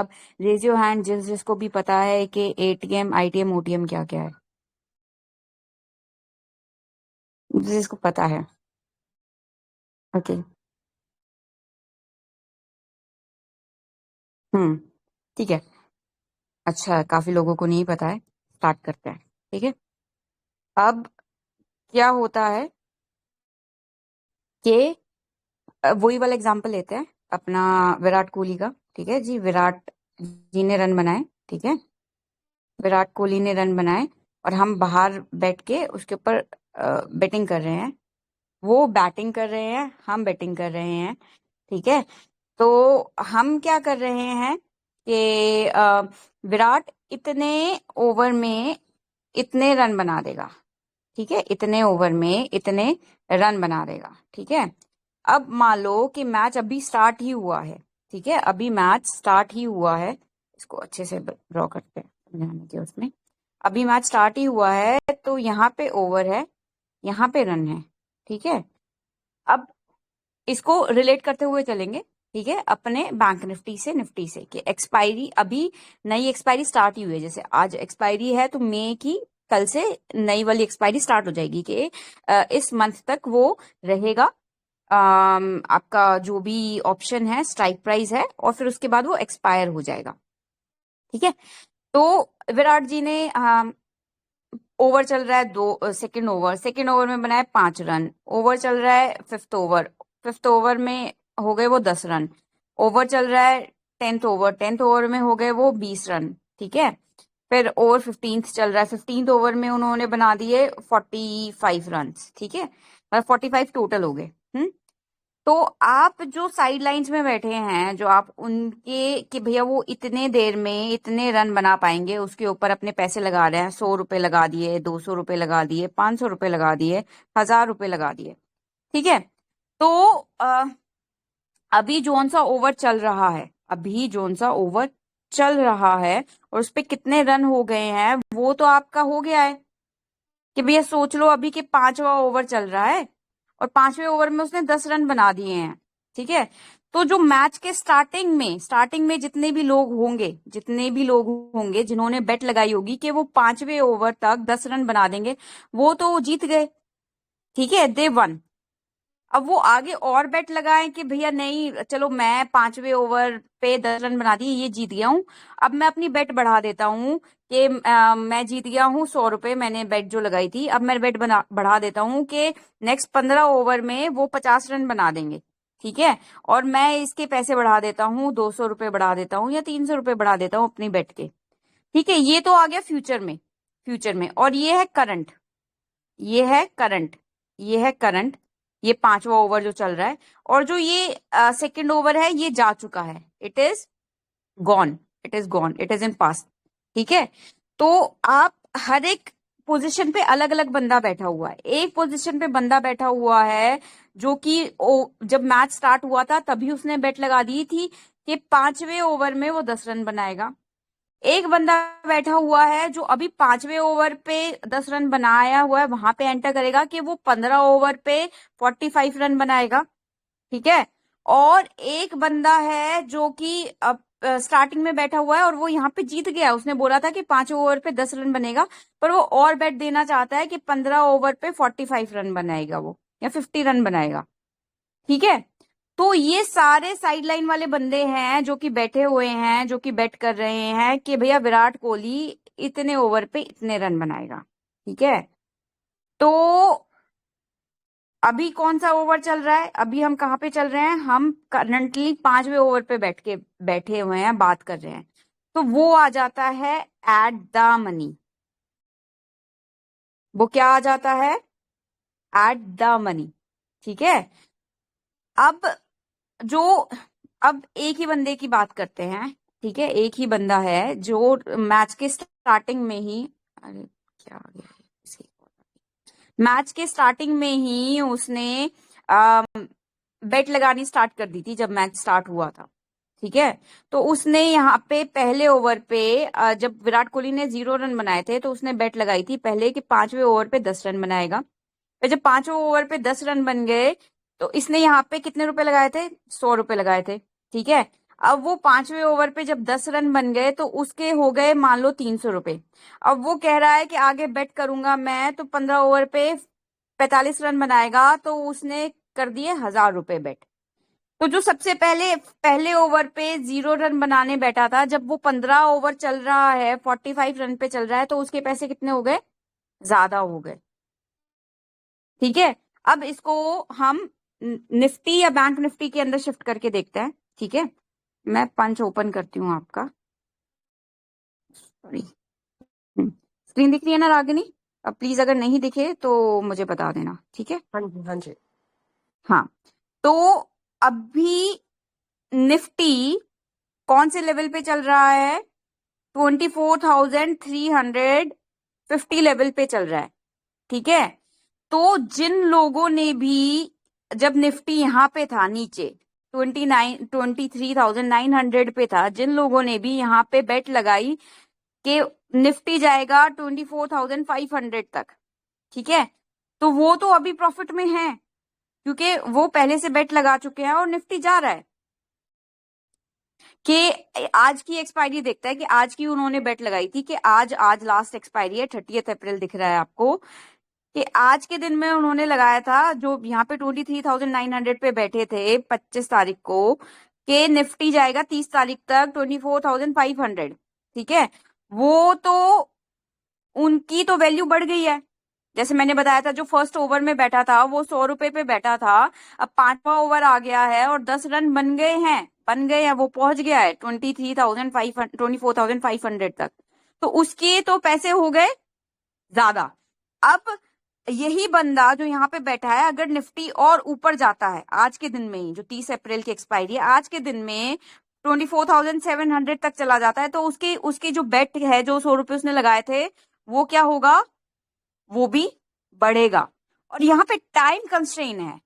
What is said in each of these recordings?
अब raise your hand जिसको भी पता है कि एटीएम आईटीएम ओटीएम क्या क्या है, जिसको पता है। ओके। ठीक है। अच्छा, काफी लोगों को नहीं पता है, स्टार्ट करते हैं। ठीक है। अब क्या होता है कि वही वाला एग्जांपल लेते हैं अपना, विराट कोहली का। ठीक है जी, विराट जी ने रन बनाए। ठीक है, विराट कोहली ने रन बनाए और हम बाहर बैठ के उसके ऊपर बैटिंग कर रहे हैं। वो बैटिंग कर रहे हैं, हम बैटिंग कर रहे हैं। ठीक है। तो हम क्या कर रहे हैं कि विराट इतने ओवर में इतने रन बना देगा। ठीक है, इतने ओवर में इतने रन बना देगा। ठीक है। अब मान लो कि मैच अभी स्टार्ट ही हुआ है। ठीक है, अभी मैच स्टार्ट ही हुआ है। इसको अच्छे से ड्रॉ करते हैं समझाने के उसमें। अभी मैच स्टार्ट ही हुआ है, तो यहाँ पे ओवर है, यहाँ पे रन है। ठीक है। अब इसको रिलेट करते हुए चलेंगे। ठीक है, अपने बैंक निफ्टी से, निफ्टी से कि एक्सपायरी अभी, नई एक्सपायरी स्टार्ट ही हुई है। जैसे आज एक्सपायरी है तो मई की, कल से नई वाली एक्सपायरी स्टार्ट हो जाएगी कि इस मंथ तक वो रहेगा। आपका जो भी ऑप्शन है स्ट्राइक प्राइस है, और फिर उसके बाद वो एक्सपायर हो जाएगा। ठीक है। तो विराट जी ने ओवर चल रहा है दो, सेकेंड ओवर में बनाए 5 रन। ओवर चल रहा है फिफ्थ ओवर में हो गए वो 10 रन। ओवर चल रहा है टेंथ ओवर में हो गए वो 20 रन। ठीक है। फिर ओवर 15th चल रहा है, 15th ओवर में उन्होंने बना दिए 45 रन। ठीक है, मतलब 45 टोटल हो गए। तो आप जो साइड लाइंस में बैठे हैं, जो आप उनके कि भैया वो इतने देर में इतने रन बना पाएंगे, उसके ऊपर अपने पैसे लगा रहे हैं। 100 रुपए लगा दिए, 200 रुपए लगा दिए, 500 रुपए लगा दिए, 1000 रुपए लगा दिए। ठीक है। तो अ, अभी जोन सा ओवर चल रहा है, अभी जोन सा ओवर चल रहा है, और उस पे कितने रन हो गए हैं वो तो आपका हो गया है कि भैया सोच लो अभी के 5वां ओवर चल रहा है, और 5वें ओवर में उसने 10 रन बना दिए हैं। ठीक है। तो जो मैच के स्टार्टिंग में जितने भी लोग होंगे जिन्होंने बेट लगाई होगी कि वो 5वें ओवर तक 10 रन बना देंगे, वो तो जीत गए। ठीक है, दे वन। अब वो आगे और बेट लगाएं कि भैया नहीं चलो मैं 5वें ओवर पे 10 रन बना दिए, ये जीत गया हूं। अब मैं अपनी बेट बढ़ा देता हूँ कि मैं जीत गया हूँ 100 रुपए, मैंने बेट जो लगाई थी, अब मैं बेट बढ़ा देता हूँ कि नेक्स्ट 15 ओवर में वो 50 रन बना देंगे। ठीक है। और मैं इसके पैसे बढ़ा देता हूँ, 200 रुपए बढ़ा देता हूँ या 300 रुपए बढ़ा देता हूँ अपनी बेट के। ठीक है, ये तो आ गया फ्यूचर में। और ये है करंट ये 5वां ओवर जो चल रहा है, और जो ये सेकंड ओवर है ये जा चुका है। Gone it is in past. ठीक है। तो आप हर एक पोजीशन पे अलग अलग बंदा बैठा हुआ है। एक पोजीशन पे बंदा बैठा हुआ है जो कि जब मैच स्टार्ट हुआ था तभी उसने बेट लगा दी थी कि 5वें ओवर में वो 10 रन बनाएगा। एक बंदा बैठा हुआ है जो अभी 5वें ओवर पे 10 रन बनाया हुआ है, वहां पे एंटर करेगा कि वो 15 ओवर पे 45 रन बनाएगा। ठीक है। और एक बंदा है जो कि अब स्टार्टिंग में बैठा हुआ है और वो यहाँ पे जीत गया, उसने बोला था कि 5वें ओवर पे 10 रन बनेगा, पर वो और बेट देना चाहता है कि 15 ओवर पे 45 रन बनाएगा वो, या 50 रन बनाएगा। ठीक है। तो ये सारे साइड लाइन वाले बंदे हैं जो कि बैठे हुए हैं, जो कि बेट कर रहे हैं कि भैया विराट कोहली इतने ओवर पे इतने रन बनाएगा। ठीक है। तो अभी कौन सा ओवर चल रहा है, अभी हम कहाँ पे चल रहे हैं, हम करंटली 5वें ओवर पे बैठे हुए हैं, बात कर रहे हैं। तो वो आ जाता है एट द मनी। वो क्या आ जाता है, एट द मनी। ठीक है। अब जो अब एक ही बंदे की बात करते हैं। ठीक है, एक ही बंदा है जो मैच के स्टार्टिंग में ही, अरे क्या आ गया है मैच के स्टार्टिंग में ही उसने बेट लगानी स्टार्ट कर दी थी जब मैच स्टार्ट हुआ था। ठीक है। तो उसने यहाँ पे पहले ओवर पे जब विराट कोहली ने 0 रन बनाए थे तो उसने बेट लगाई थी पहले कि 5वें ओवर पे 10 रन बनाएगा। फिर जब 5वें ओवर पे 10 रन बन गए तो इसने यहाँ पे कितने रुपए लगाए थे, 100 रुपए लगाए थे। ठीक है। अब वो 5वें ओवर पे जब 10 रन बन गए तो उसके हो गए मान लो 300 रुपए। अब वो कह रहा है कि आगे बेट करूंगा मैं, तो 15 ओवर पे 45 रन बनाएगा, तो उसने कर दिए 1000 रुपए बेट। तो जो सबसे पहले पहले ओवर पे 0 रन बनाने बैठा था, जब वो 15 ओवर चल रहा है, 45 रन पे चल रहा है, तो उसके पैसे कितने हो गए? ज्यादा हो गए। ठीक है, अब इसको हम निफ्टी या बैंक निफ्टी के अंदर शिफ्ट करके देखते हैं। ठीक है, मैं पंच ओपन करती हूँ आपका। सॉरी, स्क्रीन दिख रही है ना रागिनी? अब प्लीज अगर नहीं दिखे तो मुझे बता देना। ठीक है, हाँ जी, हाँ जी। हाँ। तो अभी निफ्टी कौन से लेवल पे चल रहा है? 24,350 लेवल पे चल रहा है। ठीक है, तो जिन लोगों ने भी, जब निफ्टी यहां पे था नीचे 23,900 पे था, जिन लोगों ने भी यहाँ पे बेट लगाई कि निफ्टी जाएगा 24,500 तक, ठीक है, तो वो तो अभी प्रॉफिट में है, क्योंकि वो पहले से बेट लगा चुके हैं और निफ्टी जा रहा है। कि आज की एक्सपायरी देखता है कि आज की उन्होंने बेट लगाई थी कि आज आज लास्ट एक्सपायरी है, 30 अप्रैल दिख रहा है आपको, कि आज के दिन में उन्होंने लगाया था, जो यहाँ पे 23,900 पे बैठे थे 25 तारीख को, कि निफ्टी जाएगा 30 तारीख तक 24,500। ठीक है, वो तो उनकी तो वैल्यू बढ़ गई है। जैसे मैंने बताया था, जो फर्स्ट ओवर में बैठा था वो 100 रुपए पे बैठा था, अब 5वां ओवर आ गया है और 10 रन बन गए हैं, वो पहुंच गया है 24,500 तक, तो उसके तो पैसे हो गए ज्यादा। अब यही बंदा जो यहाँ पे बैठा है, अगर निफ्टी और ऊपर जाता है आज के दिन में ही, जो 30 अप्रैल की एक्सपायरी है, आज के दिन में 24,700 तक चला जाता है, तो उसके उसकी जो बेट है, जो 100 रुपए उसने लगाए थे, वो क्या होगा? वो भी बढ़ेगा। और यहाँ पे टाइम कंस्ट्रेन है।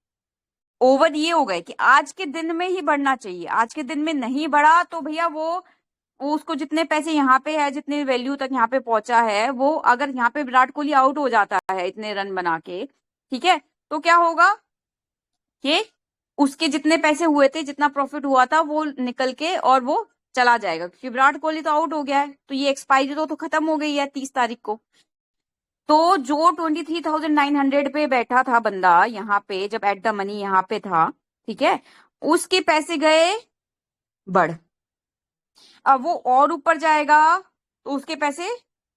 ओवर ये हो गए कि आज के दिन में ही बढ़ना चाहिए, आज के दिन में नहीं बढ़ा तो भैया वो उसको जितने पैसे यहाँ पे है, जितने वैल्यू तक यहाँ पे पहुंचा है, वो अगर यहाँ पे विराट कोहली आउट हो जाता है इतने रन बना के, ठीक है, तो क्या होगा कि उसके जितने पैसे हुए थे, जितना प्रॉफिट हुआ था, वो निकल के और वो चला जाएगा, क्योंकि विराट कोहली तो आउट हो गया है, तो ये एक्सपायरी तो खत्म हो गई है 30 तारीख को। तो जो 23,900 पे बैठा था बंदा यहाँ पे, जब एट द मनी यहाँ पे था, ठीक है, उसके पैसे गए बढ़। अब वो और ऊपर जाएगा तो उसके पैसे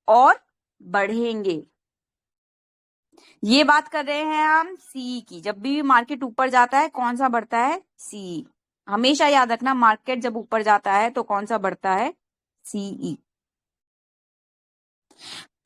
और बढ़ेंगे। ये बात कर रहे हैं हम सी की। जब भी मार्केट ऊपर जाता है कौन सा बढ़ता है? सी। हमेशा याद रखना, मार्केट जब ऊपर जाता है तो कौन सा बढ़ता है? सीई।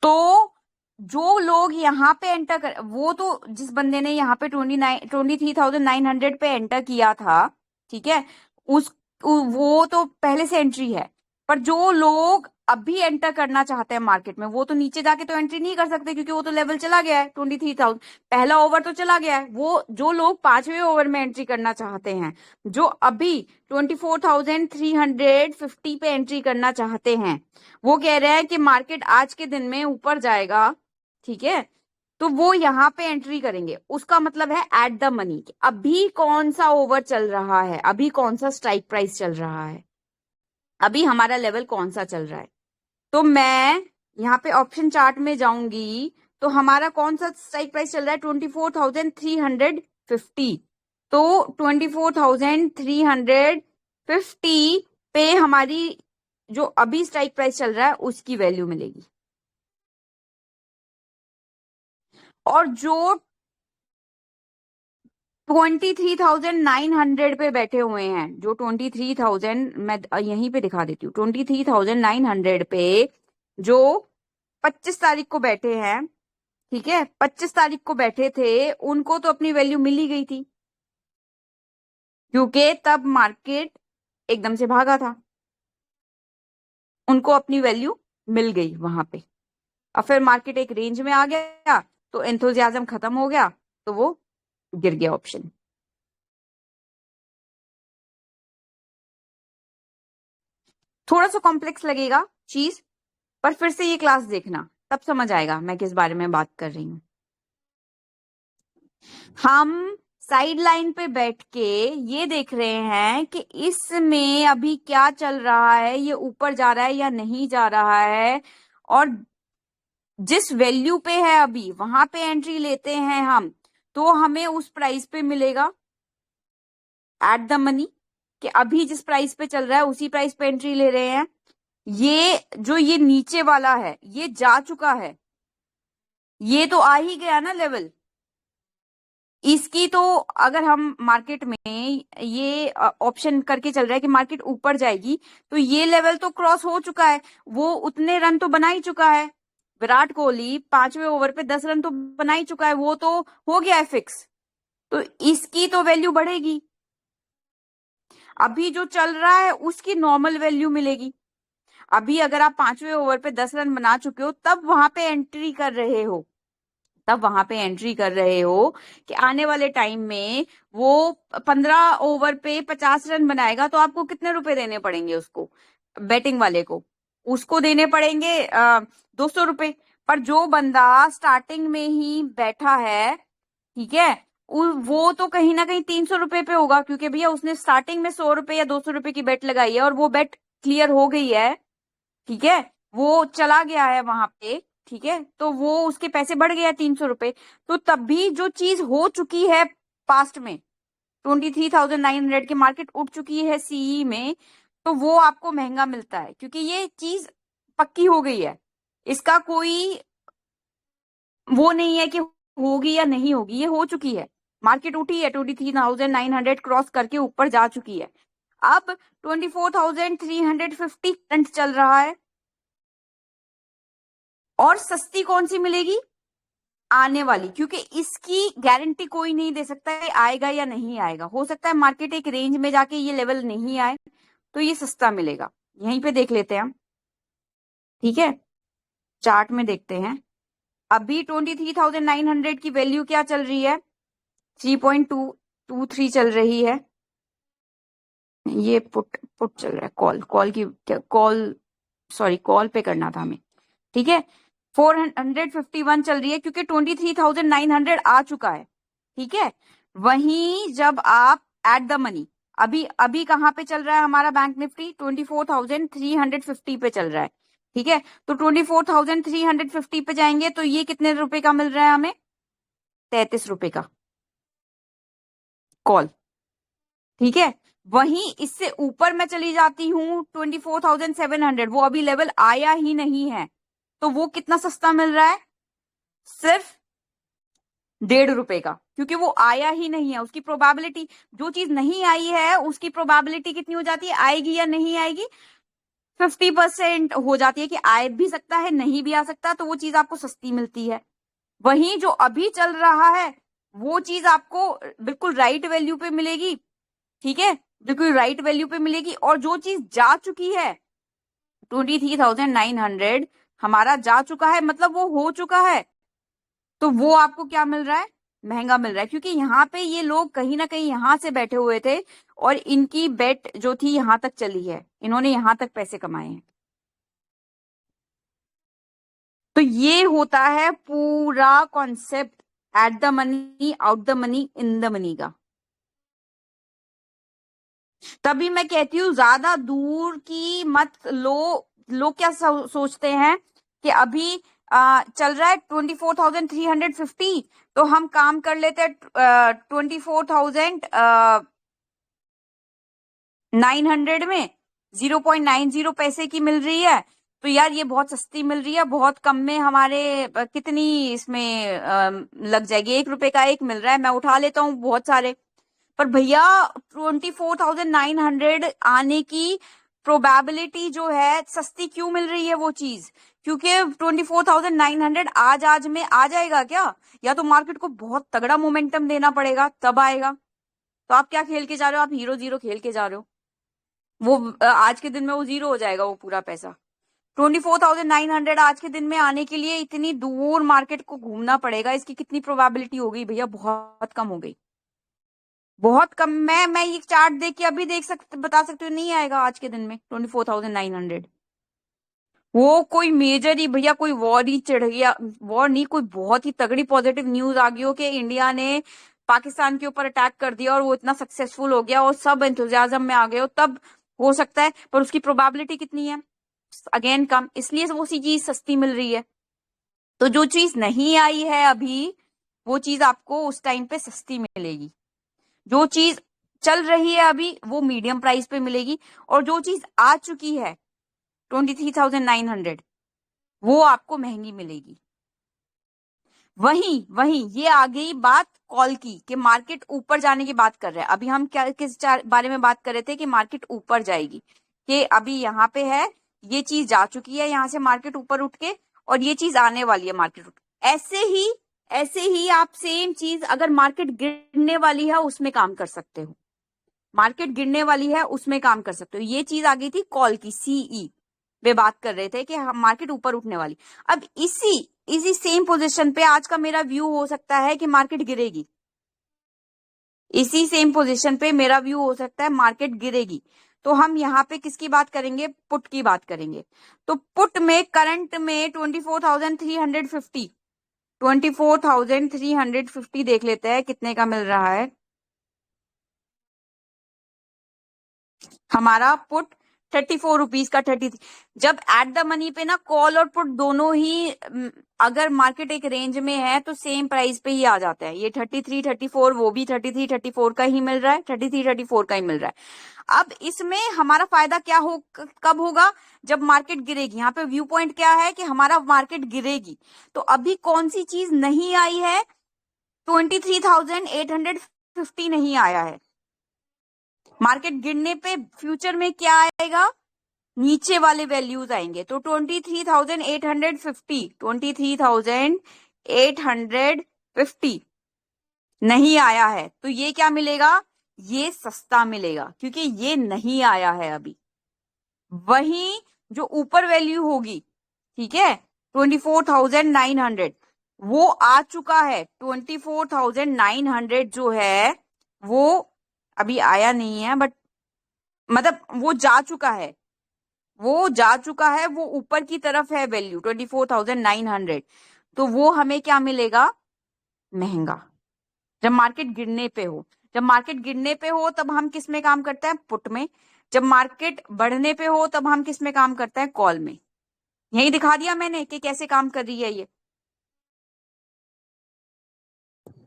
तो जो लोग यहाँ पे एंटर कर, वो तो जिस बंदे ने यहाँ पे 23,900 पे एंटर किया था, ठीक है, उस वो तो पहले से एंट्री है। पर जो लोग अभी एंटर करना चाहते हैं मार्केट में, वो तो नीचे जाके तो एंट्री नहीं कर सकते, क्योंकि वो तो लेवल चला गया है 23,000, पहला ओवर तो चला गया है। वो जो लोग 5वें ओवर में एंट्री करना चाहते हैं, जो अभी 24,350 पे एंट्री करना चाहते हैं, वो कह रहे हैं कि मार्केट आज के दिन में ऊपर जाएगा, ठीक है, तो वो यहाँ पे एंट्री करेंगे। उसका मतलब है एट द मनी, अभी कौन सा ओवर चल रहा है, अभी कौन सा स्ट्राइक प्राइस चल रहा है, अभी हमारा लेवल कौन सा चल रहा है। तो मैं यहाँ पे ऑप्शन चार्ट में जाऊंगी, तो हमारा कौन सा स्ट्राइक प्राइस चल रहा है? 24,350। तो 24,350 पे हमारी जो अभी स्ट्राइक प्राइस चल रहा है उसकी वैल्यू मिलेगी। और जो 23,900 पे बैठे हुए हैं, जो 23,000, मैं यहीं पे दिखा देती हूँ, 23,900 पे जो 25 तारीख को बैठे हैं, ठीक है, 25 तारीख को बैठे थे, उनको तो अपनी वैल्यू मिल ही गई थी, क्योंकि तब मार्केट एकदम से भागा था, उनको अपनी वैल्यू मिल गई वहां पे। अब फिर मार्केट एक रेंज में आ गया तो एंथुजियाज्म खत्म हो गया, तो वो गिर गया ऑप्शन। थोड़ा सा कॉम्प्लेक्स लगेगा चीज, पर फिर से ये क्लास देखना, तब समझ आएगा मैं किस बारे में बात कर रही हूँ। हम साइड लाइन पे बैठ के ये देख रहे हैं कि इसमें अभी क्या चल रहा है, ये ऊपर जा रहा है या नहीं जा रहा है, और जिस वैल्यू पे है अभी वहां पे एंट्री लेते हैं हम, तो हमें उस प्राइस पे मिलेगा एट द मनी, कि अभी जिस प्राइस पे चल रहा है उसी प्राइस पे एंट्री ले रहे हैं। ये जो ये नीचे वाला है ये जा चुका है, ये तो आ ही गया ना लेवल इसकी। तो अगर हम मार्केट में ये ऑप्शन करके चल रहा है कि मार्केट ऊपर जाएगी, तो ये लेवल तो क्रॉस हो चुका है, वो उतने रन तो बना ही चुका है। विराट कोहली 5वें ओवर पे 10 रन तो बना ही चुका है, वो तो हो गया है फिक्स। तो इसकी तो वैल्यू बढ़ेगी, अभी जो चल रहा है उसकी नॉर्मल वैल्यू मिलेगी। अभी अगर आप 5वें ओवर पे 10 रन बना चुके हो तब वहां पे एंट्री कर रहे हो, कि आने वाले टाइम में वो 15 ओवर पे 50 रन बनाएगा, तो आपको कितने रुपए देने पड़ेंगे उसको, बैटिंग वाले को? उसको देने पड़ेंगे 200 रुपए। पर जो बंदा स्टार्टिंग में ही बैठा है, ठीक है, वो तो कहीं ना कहीं 300 रुपए पे होगा, क्योंकि भैया उसने स्टार्टिंग में 100 रुपए या 200 रुपए की बेट लगाई है और वो बेट क्लियर हो गई है, ठीक है, वो चला गया है वहां पे, ठीक है, तो वो उसके पैसे बढ़ गया 300 रुपए। तो तब भी जो चीज हो चुकी है पास्ट में, 23,900 की मार्केट उठ चुकी है सीई में, तो वो आपको महंगा मिलता है, क्योंकि ये चीज पक्की हो गई है, इसका कोई वो नहीं है कि होगी या नहीं होगी, ये हो चुकी है। मार्केट उठी है, 23,900 क्रॉस करके ऊपर जा चुकी है। अब 24,350 करंट चल रहा है, और सस्ती कौन सी मिलेगी? आने वाली, क्योंकि इसकी गारंटी कोई नहीं दे सकता है आएगा या नहीं आएगा। हो सकता है मार्केट एक रेंज में जाके ये लेवल नहीं आए, तो ये सस्ता मिलेगा। यहीं पे देख लेते हैं हम, ठीक है, चार्ट में देखते हैं। अभी 23,900 की वैल्यू क्या चल रही है? 3.223 चल रही है। ये पुट पुट चल रहा है, कॉल की कॉल, सॉरी कॉल पे करना था हमें, ठीक है। 451 चल रही है, क्योंकि 23,900 आ चुका है, ठीक है। वहीं जब आप एट द मनी, अभी अभी कहाँ पे चल रहा है हमारा बैंक निफ्टी? 24,350 पे चल रहा है, ठीक है। तो 24,350 पे जाएंगे तो ये कितने रुपए का मिल रहा है हमें? 33 रुपए का कॉल, ठीक है। वहीं इससे ऊपर मैं चली जाती हूँ 24,700, वो अभी लेवल आया ही नहीं है, तो वो कितना सस्ता मिल रहा है? सिर्फ 1.5 रुपए का, क्योंकि वो आया ही नहीं है। उसकी प्रोबेबिलिटी, जो चीज नहीं आई है उसकी प्रोबेबिलिटी कितनी हो जाती है, आएगी या नहीं आएगी? 50% हो जाती है कि आ भी सकता है, नहीं भी आ सकता, तो वो चीज आपको सस्ती मिलती है। वहीं जो अभी चल रहा है वो चीज आपको बिल्कुल राइट वैल्यू पे मिलेगी, ठीक है, बिल्कुल राइट वैल्यू पे मिलेगी। और जो चीज जा चुकी है 23,900 हमारा जा चुका है, मतलब वो हो चुका है, तो वो आपको क्या मिल रहा है? महंगा मिल रहा है, क्योंकि यहाँ पे ये लोग कहीं ना कहीं यहां से बैठे हुए थे और इनकी बेट जो थी यहां तक चली है, इन्होंने यहां तक पैसे कमाए हैं। तो ये होता है पूरा concept at the money, out the money, in the money का। तभी मैं कहती हूँ ज्यादा दूर की मत लो। लोग क्या सोचते हैं कि अभी चल रहा है 24,350, तो हम काम कर लेते हैं 24,900 में, 0.90 पैसे की मिल रही है, तो यार ये बहुत सस्ती मिल रही है, बहुत कम में हमारे कितनी इसमें लग जाएगी, 1 रुपए का एक मिल रहा है, मैं उठा लेता हूँ बहुत सारे। पर भैया 24,900 आने की प्रोबेबिलिटी जो है, सस्ती क्यों मिल रही है वो चीज? क्योंकि 24,900 आज में आ जाएगा क्या? या तो मार्केट को बहुत तगड़ा मोमेंटम देना पड़ेगा तब आएगा। तो आप क्या खेल के जा रहे हो? आप हीरो जीरो खेल के जा रहे हो। वो आज के दिन में वो जीरो हो जाएगा वो पूरा पैसा। 24,900 आज के दिन में आने के लिए इतनी दूर मार्केट को घूमना पड़ेगा, इसकी कितनी प्रोबेबिलिटी हो गई भैया? बहुत कम हो गई, बहुत कम। मैं ये चार्ट देख के अभी देख सकते, बता सकती हूँ नहीं आएगा आज के दिन में 24,900। वो कोई मेजर ही भैया, कोई वॉर ही चढ़ गया, वॉर नहीं, कोई बहुत ही तगड़ी पॉजिटिव न्यूज आ गई हो कि इंडिया ने पाकिस्तान के ऊपर अटैक कर दिया और वो इतना सक्सेसफुल हो गया और सब एंथुजियाज्म में आ गए हो, तब हो सकता है, पर उसकी प्रोबेबिलिटी कितनी है? अगेन कम, इसलिए वो सी चीज सस्ती मिल रही है। तो जो चीज नहीं आई है अभी, वो चीज आपको उस टाइम पे सस्ती मिलेगी। जो चीज चल रही है अभी वो मीडियम प्राइस पे मिलेगी, और जो चीज आ चुकी है 23,900 वो आपको महंगी मिलेगी। वहीं वहीं ये आ गई बात कॉल की कि मार्केट ऊपर जाने की बात कर रहे हैं। अभी हम क्या किस बारे में बात कर रहे थे कि मार्केट ऊपर जाएगी, कि अभी यहाँ पे है, ये चीज जा चुकी है यहाँ से मार्केट ऊपर उठ के, और ये चीज आने वाली है मार्केट उठ। ऐसे ही आप सेम चीज अगर मार्केट गिरने वाली है उसमें काम कर सकते हो, मार्केट गिरने वाली है उसमें काम कर सकते हो। ये चीज आ गई थी कॉल की, सीई वे बात कर रहे थे कि हम मार्केट ऊपर उठने वाली। अब इसी इसी सेम पोजीशन पे आज का मेरा व्यू हो सकता है कि मार्केट गिरेगी, इसी सेम पोजीशन पे मेरा व्यू हो सकता है मार्केट गिरेगी। तो हम यहाँ पे किसकी बात करेंगे? पुट की बात करेंगे। तो पुट में करंट में 24,350 24,350 देख लेते हैं कितने का मिल रहा है हमारा पुट। 34 रुपीज का 33। जब एट द मनी पे ना कॉल और पुट दोनों ही अगर मार्केट एक रेंज में है तो सेम प्राइस पे ही आ जाता है। ये 33 34, वो भी 33 34 का ही मिल रहा है, 33 34 का ही मिल रहा है। अब इसमें हमारा फायदा क्या हो, कब होगा? जब मार्केट गिरेगी। यहाँ पे व्यू पॉइंट क्या है कि हमारा मार्केट गिरेगी। तो अभी कौन सी चीज नहीं आई है? 23,850 नहीं आया है। मार्केट गिरने पे फ्यूचर में क्या आएगा? नीचे वाले वैल्यूज आएंगे। तो 23,850 23,850 नहीं आया है, तो ये क्या मिलेगा? ये सस्ता मिलेगा क्योंकि ये नहीं आया है अभी। वहीं जो ऊपर वैल्यू होगी, ठीक है, 24,900 वो आ चुका है। 24,900 जो है वो अभी आया नहीं है, बट मतलब वो जा चुका है, वो जा चुका है, वो ऊपर की तरफ है वैल्यू 24,900। तो वो हमें क्या मिलेगा? महंगा। जब मार्केट गिरने पे हो, जब मार्केट गिरने पे हो तब हम किस में काम करते हैं? पुट में। जब मार्केट बढ़ने पे हो तब हम किस में काम करते हैं? कॉल में। यही दिखा दिया मैंने कि कैसे काम कर रही है ये।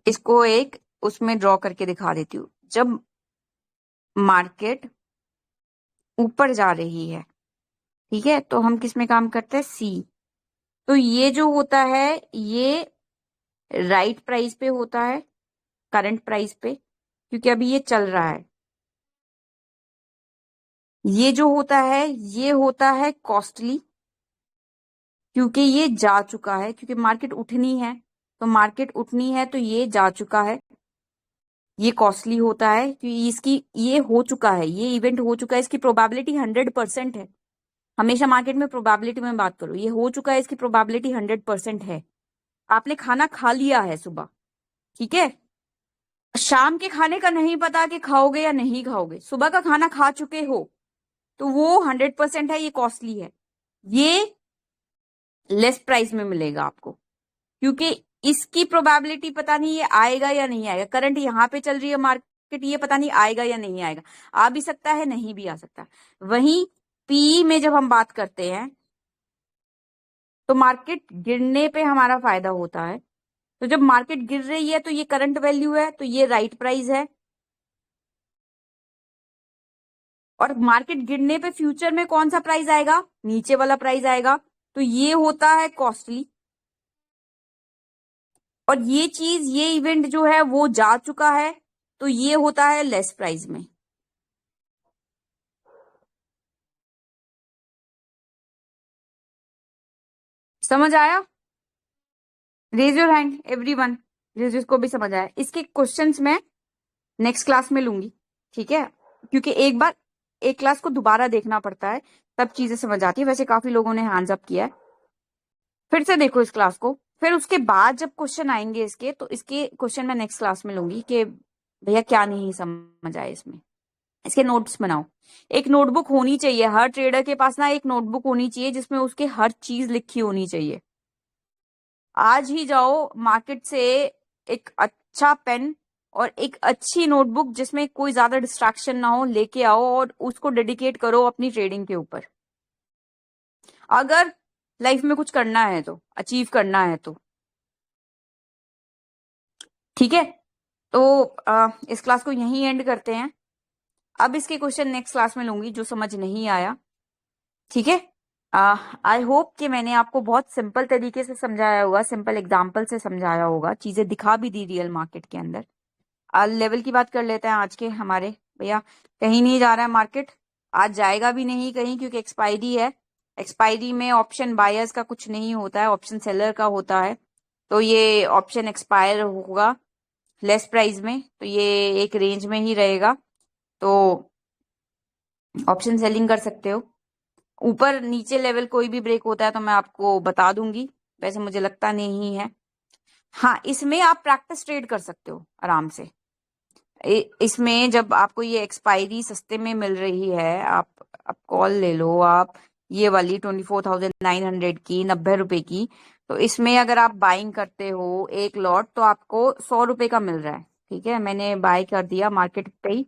इसको एक उसमें ड्रॉ करके दिखा देती हूँ। जब मार्केट ऊपर जा रही है, ठीक है, तो हम किस में काम करते हैं? सी। तो ये जो होता है ये राइट प्राइस पे होता है, करंट प्राइस पे, क्योंकि अभी ये चल रहा है। ये जो होता है ये होता है कॉस्टली, क्योंकि ये जा चुका है, क्योंकि मार्केट उठनी है, तो मार्केट उठनी है तो ये जा चुका है। ये कॉस्टली होता है क्योंकि इसकी ये हो चुका है, ये इवेंट हो चुका है, इसकी प्रोबेबिलिटी 100% है। हमेशा मार्केट में प्रोबेबिलिटी में बात करो, ये हो चुका है, इसकी प्रोबेबिलिटी 100% है। आपने खाना खा लिया है सुबह, ठीक है, शाम के खाने का नहीं पता कि खाओगे या नहीं खाओगे, सुबह का खाना खा चुके हो, तो वो 100% है, ये कॉस्टली है। ये लेस प्राइस में मिलेगा आपको, क्योंकि इसकी प्रोबेबिलिटी पता नहीं ये आएगा या नहीं आएगा। करंट यहाँ पे चल रही है मार्केट, ये पता नहीं आएगा या नहीं आएगा, आ भी सकता है नहीं भी आ सकता। वहीं पी में जब हम बात करते हैं तो मार्केट गिरने पे हमारा फायदा होता है। तो जब मार्केट गिर रही है तो ये करंट वैल्यू है, तो ये राइट प्राइस है। और मार्केट गिरने पे फ्यूचर में कौन सा प्राइस आएगा? नीचे वाला प्राइस आएगा, तो ये होता है कॉस्टली। और ये चीज, ये इवेंट जो है वो जा चुका है, तो ये होता है लेस प्राइस में। समझ आया? रेज योर हैंड एवरीवन, जिसको भी समझ आया। इसके क्वेश्चंस मैं नेक्स्ट क्लास में लूंगी, ठीक है, क्योंकि एक बार एक क्लास को दोबारा देखना पड़ता है, तब चीजें समझ आती है। वैसे काफी लोगों ने हैंड्स अप किया है, फिर से देखो इस क्लास को। फिर उसके बाद जब क्वेश्चन आएंगे इसके, तो इसके क्वेश्चन मैं नेक्स्ट क्लास में लूंगी कि भैया क्या नहीं समझ आए इसमें। इसके नोट्स बनाओ। एक नोटबुक होनी चाहिए हर ट्रेडर के पास ना, एक नोटबुक होनी चाहिए जिसमें उसके हर चीज लिखी होनी चाहिए। आज ही जाओ मार्केट से एक अच्छा पेन और एक अच्छी नोटबुक जिसमें कोई ज्यादा डिस्ट्रैक्शन ना हो लेके आओ और उसको डेडिकेट करो अपनी ट्रेडिंग के ऊपर, अगर लाइफ में कुछ करना है तो, अचीव करना है तो। ठीक है, तो इस क्लास को यहीं एंड करते हैं। अब इसके क्वेश्चन नेक्स्ट क्लास में लूंगी जो समझ नहीं आया। ठीक है, आई होप कि मैंने आपको बहुत सिंपल तरीके से समझाया होगा, सिंपल एग्जाम्पल से समझाया होगा, चीजें दिखा भी दी रियल मार्केट के अंदर। लेवल की बात कर लेते हैं आज के हमारे भैया। कहीं नहीं जा रहा है मार्केट, आज जाएगा भी नहीं कहीं, क्योंकि एक्सपायरी है। एक्सपायरी में ऑप्शन बायर्स का कुछ नहीं होता है, ऑप्शन सेलर का होता है। तो ये ऑप्शन एक्सपायर होगा लेस प्राइस में, तो ये एक रेंज में ही रहेगा, तो ऑप्शन सेलिंग कर सकते हो। ऊपर नीचे लेवल कोई भी ब्रेक होता है तो मैं आपको बता दूंगी, वैसे मुझे लगता नहीं है। हाँ, इसमें आप प्रैक्टिस ट्रेड कर सकते हो आराम से। इसमें जब आपको ये एक्सपायरी सस्ते में मिल रही है, आप कॉल ले लो, आप ये वाली 24,900 की, 90 रुपए की, तो इसमें अगर आप बाइंग करते हो एक लॉट तो आपको 100 रुपए का मिल रहा है। ठीक है, मैंने बाय कर दिया मार्केट पे ही,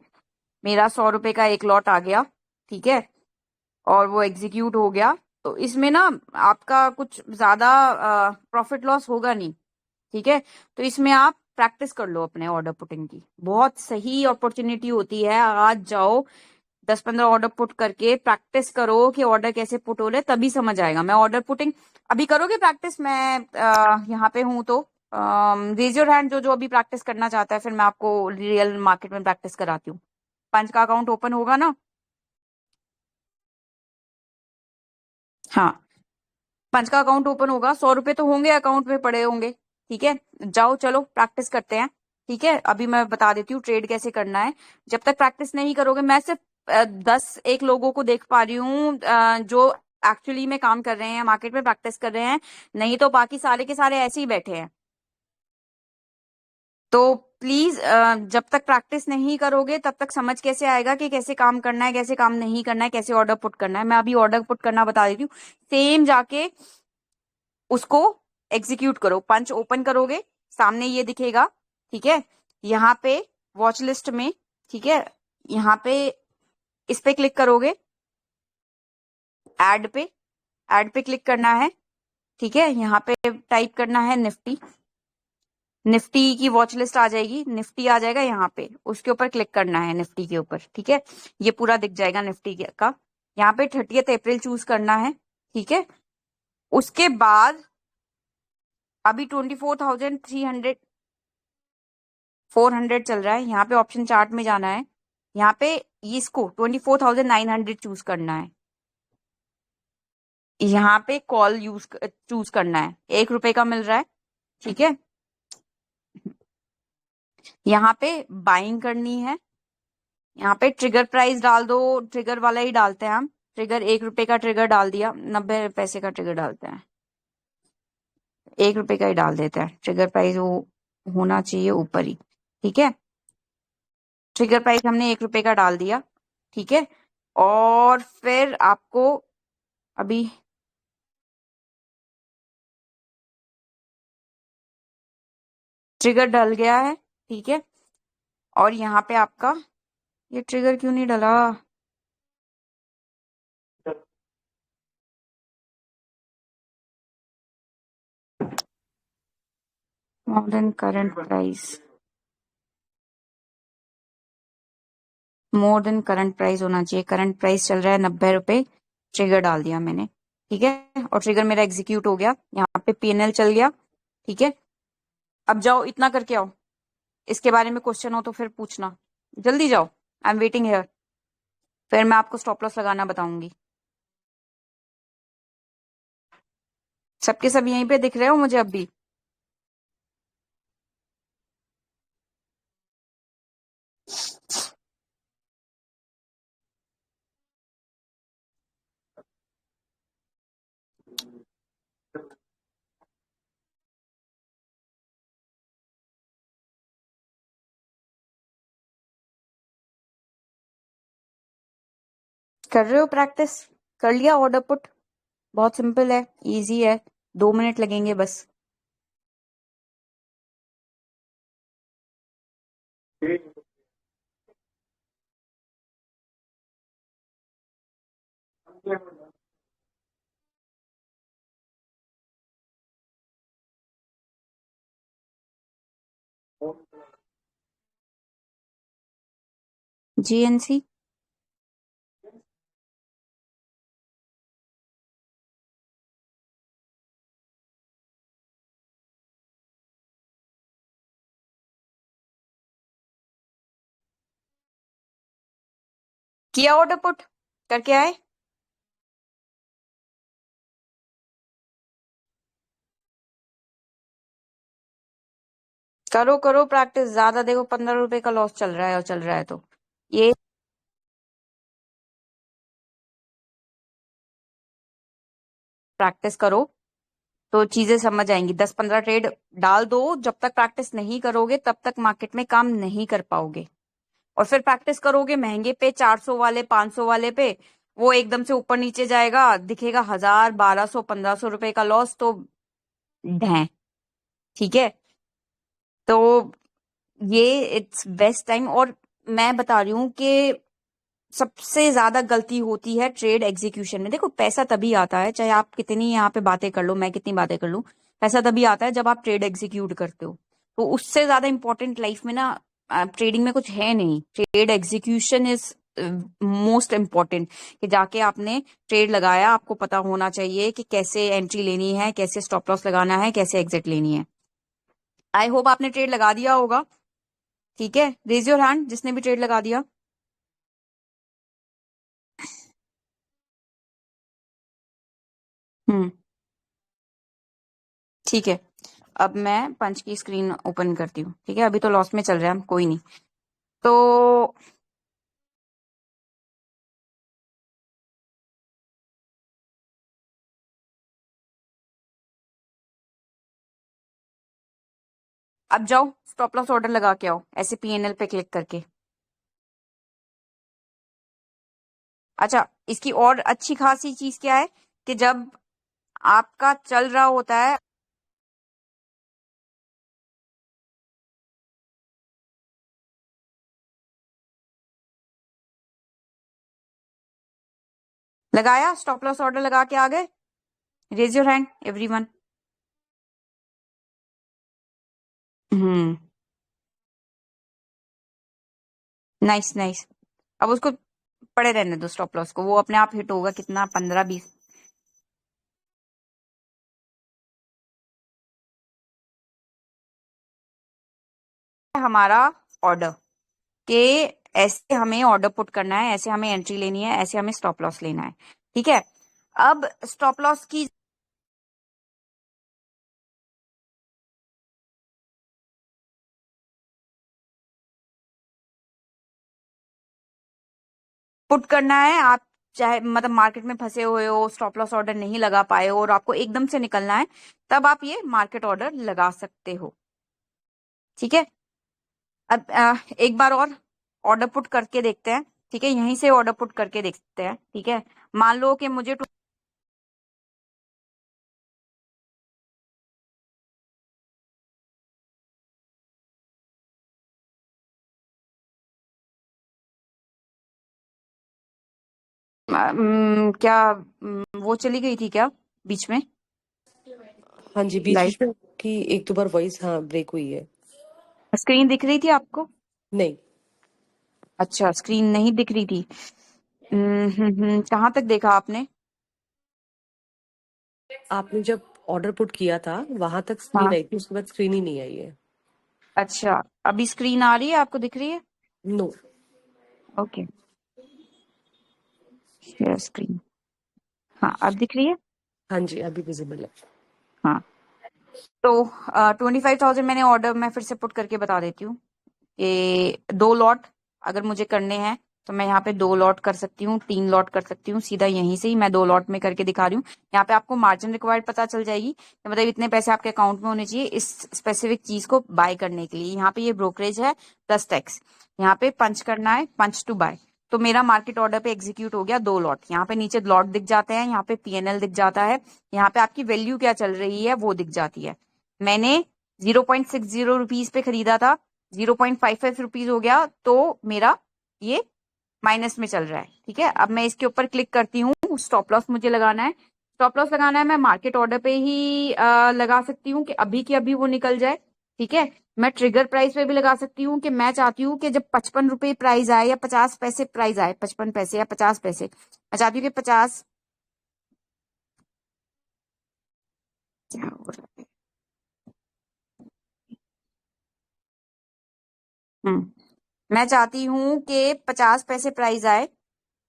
मेरा 100 रुपए का एक लॉट आ गया। ठीक है, और वो एग्जीक्यूट हो गया। तो इसमें ना आपका कुछ ज्यादा प्रॉफिट लॉस होगा नहीं। ठीक है, तो इसमें आप प्रैक्टिस कर लो अपने ऑर्डर पुटिंग की, बहुत सही अपॉर्चुनिटी होती है। आज जाओ 10-15 ऑर्डर पुट करके प्रैक्टिस करो कि ऑर्डर कैसे पुट हो रहे, तभी समझ आएगा। मैं ऑर्डर पुटिंग अभी करोगे प्रैक्टिस, मैं यहाँ पे हूँ तो रेज योर हैंड जो जो अभी प्रैक्टिस करना चाहता है, फिर मैं आपको रियल मार्केट में प्रैक्टिस कराती हूँ। पंच का अकाउंट ओपन होगा ना? हाँ, पंच का अकाउंट ओपन होगा, 100 रुपए तो होंगे अकाउंट में पड़े होंगे। ठीक है, जाओ चलो प्रैक्टिस करते हैं। ठीक है, अभी मैं बता देती हूँ ट्रेड कैसे करना है। जब तक प्रैक्टिस नहीं करोगे, मैं सिर्फ 10 एक लोगों को देख पा रही हूँ जो एक्चुअली में काम कर रहे हैं, मार्केट में प्रैक्टिस कर रहे हैं, नहीं तो बाकी सारे के सारे ऐसे ही बैठे हैं। तो प्लीज जब तक प्रैक्टिस नहीं करोगे तब तक समझ कैसे आएगा कि कैसे काम करना है, कैसे काम नहीं करना है, कैसे ऑर्डर पुट करना है। मैं अभी ऑर्डर पुट करना बता देती हूँ, सेम जाके उसको एग्जीक्यूट करो। पंच ओपन करोगे, सामने ये दिखेगा। ठीक है, यहाँ पे वॉच लिस्ट में, ठीक है, यहाँ पे इस पे क्लिक करोगे, ऐड पे क्लिक करना है। ठीक है, यहाँ पे टाइप करना है निफ्टी, निफ्टी की वॉच लिस्ट आ जाएगी, निफ्टी आ जाएगा यहाँ पे, उसके ऊपर क्लिक करना है निफ्टी के ऊपर। ठीक है, ये पूरा दिख जाएगा निफ्टी का। यहाँ पे 30 अप्रैल चूज करना है। ठीक है, उसके बाद अभी 24,300 400 चल रहा है, यहाँ पे ऑप्शन चार्ट में जाना है, यहाँ पे इसको 24,900 चूज करना है, यहाँ पे कॉल चूज करना है, 1 रुपए का मिल रहा है। ठीक है, यहाँ पे बाइंग करनी है, यहाँ पे ट्रिगर प्राइस डाल दो, ट्रिगर वाला ही डालते हैं हम, ट्रिगर 1 रुपए का ट्रिगर डाल दिया, 90 पैसे का ट्रिगर डालते हैं, 1 रुपए का ही डाल देते हैं। ट्रिगर प्राइस वो होना चाहिए ऊपर ही। ठीक है, ट्रिगर प्राइस हमने 1 रुपए का डाल दिया। ठीक है, और फिर आपको अभी ट्रिगर डल गया है। ठीक है, और यहाँ पे आपका ये ट्रिगर क्यों नहीं डला? More than current price, more than current price होना चाहिए। करंट प्राइस चल रहा है 90 रुपए, ट्रिगर डाल दिया मैंने। ठीक है, और ट्रिगर मेरा एग्जीक्यूट हो गया, यहाँ पे पीएनएल चल गया। ठीक है, अब जाओ इतना करके आओ, इसके बारे में क्वेश्चन हो तो फिर पूछना, जल्दी जाओ, आई एम वेटिंग हियर, फिर मैं आपको स्टॉप लॉस लगाना बताऊंगी। सबके सब यहीं पे दिख रहे हो मुझे अब भी? कर रहे हो प्रैक्टिस? कर लिया ऑर्डर पुट? बहुत सिंपल है, इजी है, 2 मिनट लगेंगे बस। जीएनसी। किया ऑर्डर पुट करके आए। करो करो प्रैक्टिस, ज्यादा देखो 15 रुपए का लॉस चल रहा है और चल रहा है तो ये प्रैक्टिस करो तो चीजें समझ आएंगी। 10-15 ट्रेड डाल दो, जब तक प्रैक्टिस नहीं करोगे तब तक मार्केट में काम नहीं कर पाओगे। और फिर प्रैक्टिस करोगे महंगे पे, 400 वाले 500 वाले पे, वो एकदम से ऊपर नीचे जाएगा, दिखेगा 1000 1200 1500 रुपए का लॉस, तो ढै। ठीक है, तो ये इट्स बेस्ट टाइम। और मैं बता रही हूँ कि सबसे ज्यादा गलती होती है ट्रेड एग्जीक्यूशन में। देखो पैसा तभी आता है, चाहे आप कितनी यहाँ पे बातें कर लो, मैं कितनी बातें कर लूं, पैसा तभी आता है जब आप ट्रेड एग्जीक्यूट करते हो। तो उससे ज्यादा इंपॉर्टेंट लाइफ में ना ट्रेडिंग में कुछ है नहीं। Trade execution is most important. कि जाके आपने ट्रेड लगाया, आपको पता होना चाहिए कि कैसे एंट्री लेनी है, कैसे स्टॉप लॉस लगाना है, कैसे एग्जिट लेनी है। आई होप आपने ट्रेड लगा दिया होगा। ठीक है, रेज योर हैंड जिसने भी ट्रेड लगा दिया। हम्म। ठीक है, अब मैं पंच की स्क्रीन ओपन करती हूँ। ठीक है, अभी तो लॉस में चल रहा है, कोई नहीं। तो अब जाओ स्टॉप लॉस ऑर्डर लगा के आओ, ऐसे पीएनएल पे क्लिक करके। अच्छा, इसकी और अच्छी खासी चीज क्या है कि जब आपका चल रहा होता है, लगाया स्टॉप लॉस ऑर्डर लगा के आ गए। Raise your hand everyone. Hmm. Nice nice. अब उसको पड़े रहने दो स्टॉप लॉस को, वो अपने आप हिट होगा, कितना 15-20। हमारा ऑर्डर के ऐसे हमें ऑर्डर पुट करना है, ऐसे हमें एंट्री लेनी है, ऐसे हमें स्टॉप लॉस लेना है। ठीक है, अब स्टॉप लॉस की पुट करना है। आप चाहे मतलब मार्केट में फंसे हुए हो, स्टॉप लॉस ऑर्डर नहीं लगा पाए हो और आपको एकदम से निकलना है, तब आप ये मार्केट ऑर्डर लगा सकते हो। ठीक है, अब एक बार और ऑर्डर पुट करके देखते हैं। ठीक है, यहीं से ऑर्डर पुट करके देखते हैं। ठीक है, मान लो कि मुझे क्या वो चली गई थी क्या बीच में हाँ जी, बीच लाइव? बीच में की एक दो बार वॉइस हाँ ब्रेक हुई है। स्क्रीन दिख रही थी आपको? नहीं, अच्छा, स्क्रीन नहीं दिख रही थी। कहाँ तक देखा आपने? आपने जब ऑर्डर पुट किया था वहां तक स्क्रीन हाँ। आई थी, उसके बाद स्क्रीन ही नहीं आई है। अच्छा, अभी स्क्रीन आ रही है, आपको दिख रही है? नो। Okay, share screen. हाँ, अब दिख रही है। हाँ जी, अभी विजिबल है। हाँ, तो 25,000 मैंने ऑर्डर, मैं फिर से पुट करके बता देती हूँ कि 2 लॉट अगर मुझे करने हैं तो मैं यहाँ पे 2 लॉट कर सकती हूँ, 3 लॉट कर सकती हूँ। सीधा यहीं से ही मैं 2 लॉट में करके दिखा रही हूँ। यहाँ पे आपको मार्जिन रिक्वायर्ड पता चल जाएगी कि मतलब इतने पैसे आपके अकाउंट में होने चाहिए इस स्पेसिफिक चीज को बाय करने के लिए। यहाँ पे ये ब्रोकरेज है प्लस टैक्स। यहाँ पे पंच करना है, पंच टू बाय। तो मेरा मार्केट ऑर्डर पे एग्जीक्यूट हो गया 2 लॉट। यहाँ पे नीचे लॉट दिख जाते हैं, यहाँ पे पीएनएल दिख जाता है, यहाँ पे आपकी वैल्यू क्या चल रही है वो दिख जाती है। मैंने 0.60 रुपीज पे खरीदा था, ₹0.55 हो गया, तो मेरा ये माइनस में चल रहा है। ठीक है, अब मैं इसके ऊपर क्लिक करती हूँ। स्टॉप लॉस मुझे लगाना है, स्टॉप लॉस लगाना है, मैं मार्केट ऑर्डर पे ही लगा सकती हूँ कि अभी की अभी वो निकल जाए। ठीक है, मैं ट्रिगर प्राइस पे भी लगा सकती हूँ कि मैं चाहती हूँ कि जब 55 रुपए प्राइस आए या 50 पैसे प्राइस आए, 55 पैसे या 50 पैसे, मैं चाहती हूँ कि 50, क्या हो रहा है, मैं चाहती हूँ कि 50 पैसे प्राइस आए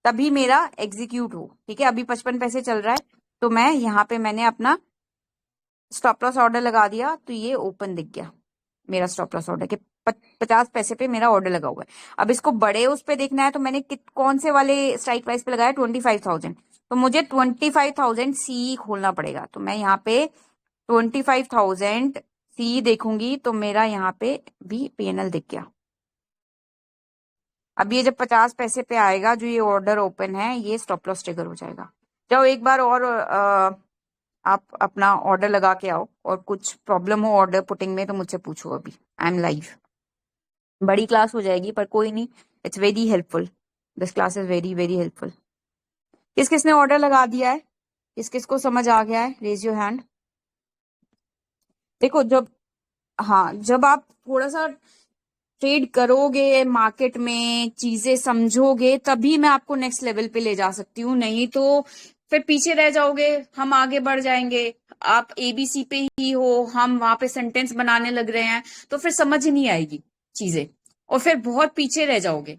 तभी मेरा एग्जीक्यूट हो। ठीक है, अभी 55 पैसे चल रहा है, तो मैं यहाँ पे मैंने अपना स्टॉप लॉस ऑर्डर लगा दिया, तो ये ओपन दिख गया मेरा स्टॉप लॉस ऑर्डर के 50 पैसे पे मेरा ऑर्डर लगा हुआ है। अब इसको बड़े उस पे देखना है, तो मैंने कौन से वाले स्ट्राइक प्राइस पे लगाया, 25,000, तो मुझे 25,000 सी खोलना पड़ेगा। तो मैं यहाँ पे 25,000 सी देखूंगी, तो मेरा यहाँ पे भी पीएनएल दिख गया। अब ये जब 50 पैसे पे आएगा, जो ये ऑर्डर ओपन है, ये स्टॉप लॉस ट्रिगर हो जाएगा। जाओ एक बार और आप अपना ऑर्डर लगा के आओ, और कुछ प्रॉब्लम हो ऑर्डर पुटिंग में तो मुझसे पूछो। अभी आई एम लाइव, बड़ी क्लास हो जाएगी पर कोई नहीं, it's very helpful, this class is very very helpful. किस किस ने ऑर्डर लगा दिया है, किस किस को समझ आ गया है, रेज योर हैंड। देखो जब, हाँ, जब आप थोड़ा सा ट्रेड करोगे मार्केट में, चीजें समझोगे, तभी मैं आपको नेक्स्ट लेवल पे ले जा सकती हूँ, नहीं तो फिर पीछे रह जाओगे। हम आगे बढ़ जाएंगे, आप एबीसी पे ही हो, हम वहां पे सेंटेंस बनाने लग रहे हैं, तो फिर समझ ही नहीं आएगी चीजें, और फिर बहुत पीछे रह जाओगे।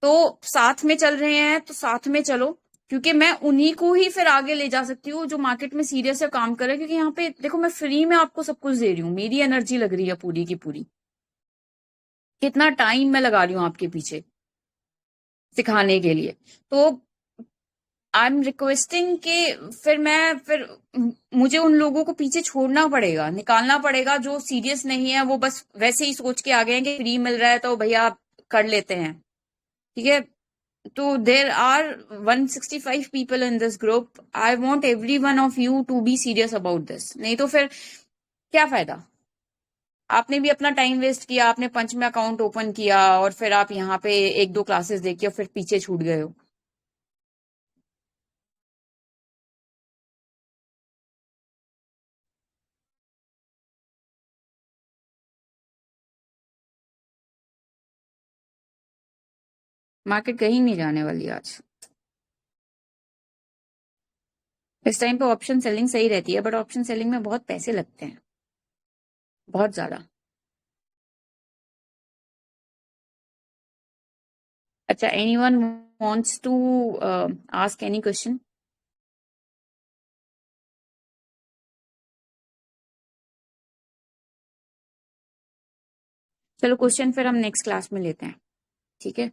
तो साथ में चल रहे हैं तो साथ में चलो, क्योंकि मैं उन्हीं को ही फिर आगे ले जा सकती हूँ जो मार्केट में सीरियस से काम कर रहे हैं। क्योंकि यहाँ पे देखो, मैं फ्री में आपको सब कुछ दे रही हूँ, मेरी एनर्जी लग रही है पूरी की पूरी, कितना टाइम मैं लगा रही हूँ आपके पीछे सिखाने के लिए। तो आई एम रिक्वेस्टिंग कि फिर मुझे उन लोगों को पीछे छोड़ना पड़ेगा, निकालना पड़ेगा, जो सीरियस नहीं है, वो बस वैसे ही सोच के आ गए हैं कि फ्री मिल रहा है तो भैया आप कर लेते हैं। ठीक है, तो there are 165 people in this group, I want every one of you to be serious about this, नहीं तो फिर क्या फायदा। आपने भी अपना टाइम वेस्ट किया, आपने पंच में अकाउंट ओपन किया, और फिर आप यहाँ पे एक दो क्लासेस देखिए और फिर पीछे छूट गए हो। मार्केट कहीं नहीं जाने वाली आज। इस टाइम पे ऑप्शन सेलिंग सही रहती है, बट ऑप्शन सेलिंग में बहुत पैसे लगते हैं, बहुत ज्यादा। अच्छा, anyone wants to ask any question? चलो क्वेश्चन फिर हम नेक्स्ट क्लास में लेते हैं। ठीक है,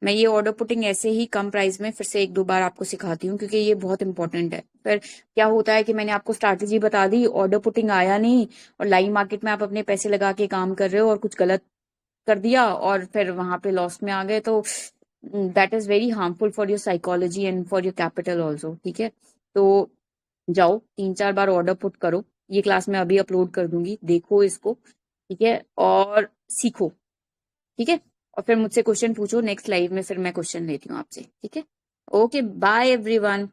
मैं ये ऑर्डर पुटिंग ऐसे ही कम प्राइस में फिर से एक दो बार आपको सिखाती हूँ, क्योंकि ये बहुत इंपॉर्टेंट है। फिर क्या होता है कि मैंने आपको स्ट्रैटेजी बता दी, ऑर्डर पुटिंग आया नहीं, और लाइव मार्केट में आप अपने पैसे लगा के काम कर रहे हो और कुछ गलत कर दिया, और फिर वहां पे लॉस में आ गए, तो that is very harmful for your psychology and for your capital also. ठीक है, तो जाओ 3 4 बार ऑर्डर पुट करो, ये क्लास मैं अभी अपलोड कर दूंगी, देखो इसको। ठीक है, और सीखो। ठीक है, और फिर मुझसे क्वेश्चन पूछो नेक्स्ट लाइव में, फिर मैं क्वेश्चन लेती हूँ आपसे। ठीक है, ओके, बाय एवरीवन।